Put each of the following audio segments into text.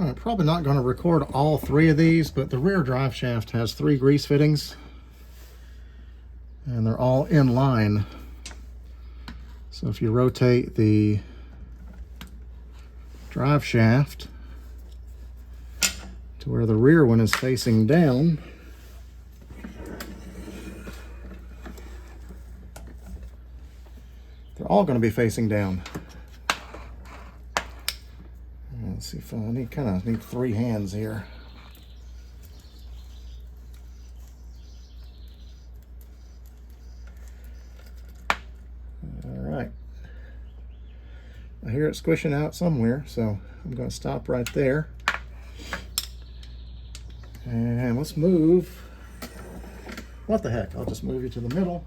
I'm probably not going to record all three of these, but the rear drive shaft has 3 grease fittings and they're all in line. So if you rotate the drive shaft to where the rear one is facing down, they're all going to be facing down. Let's see if I need 3 hands here. All right. I hear it squishing out somewhere, so I'm going to stop right there. And let's move. What the heck? I'll just move you to the middle.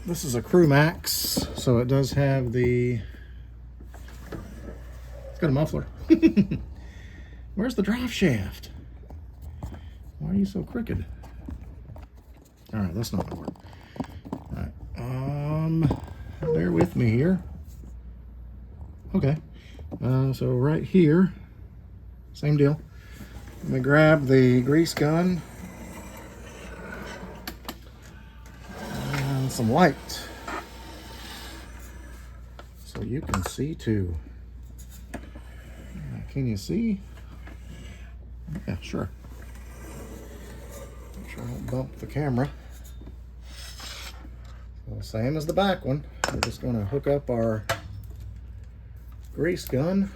This is a Crew Max, so it does have the... It's got a muffler. Where's the drive shaft? Why are you so crooked? All right, that's not gonna work. All right, bear with me here. Okay, so right here, same deal. Let me grab the grease gun and some light so you can see too. Can you see? Yeah, sure. Make sure I don't bump the camera. So same as the back one. We're just going to hook up our grease gun.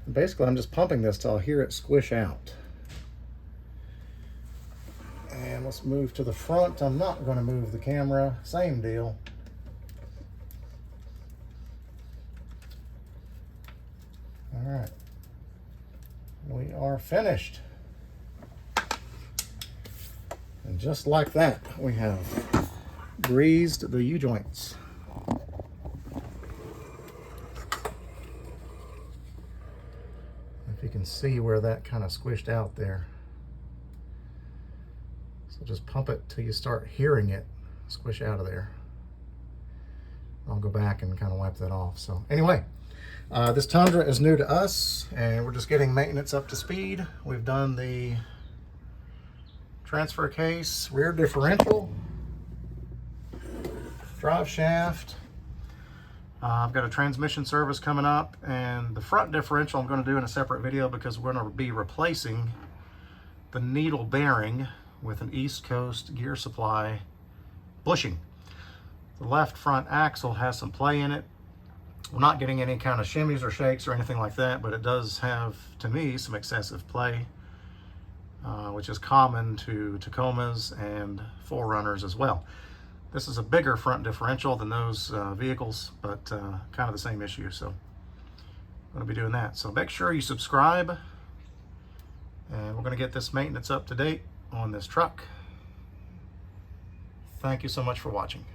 And basically, I'm just pumping this till I hear it squish out. And let's move to the front. I'm not going to move the camera. Same deal. All right, we are finished. And just like that, we have greased the U-joints. If you can see where that kind of squished out there. So just pump it till you start hearing it squish out of there. I'll go back and kind of wipe that off. So anyway, this Tundra is new to us and we're just getting maintenance up to speed. We've done the transfer case, rear differential, drive shaft. I've got a transmission service coming up, and the front differential I'm going to do in a separate video because we're going to be replacing the needle bearing with an East Coast gear supply bushing. The left front axle has some play in it. We're not getting any kind of shimmies or shakes or anything like that, but it does have, to me, some excessive play, which is common to Tacomas and 4Runners as well. This is a bigger front differential than those vehicles, but kind of the same issue, so I'm going to be doing that. So make sure you subscribe, and we're going to get this maintenance up to date on this truck. Thank you so much for watching.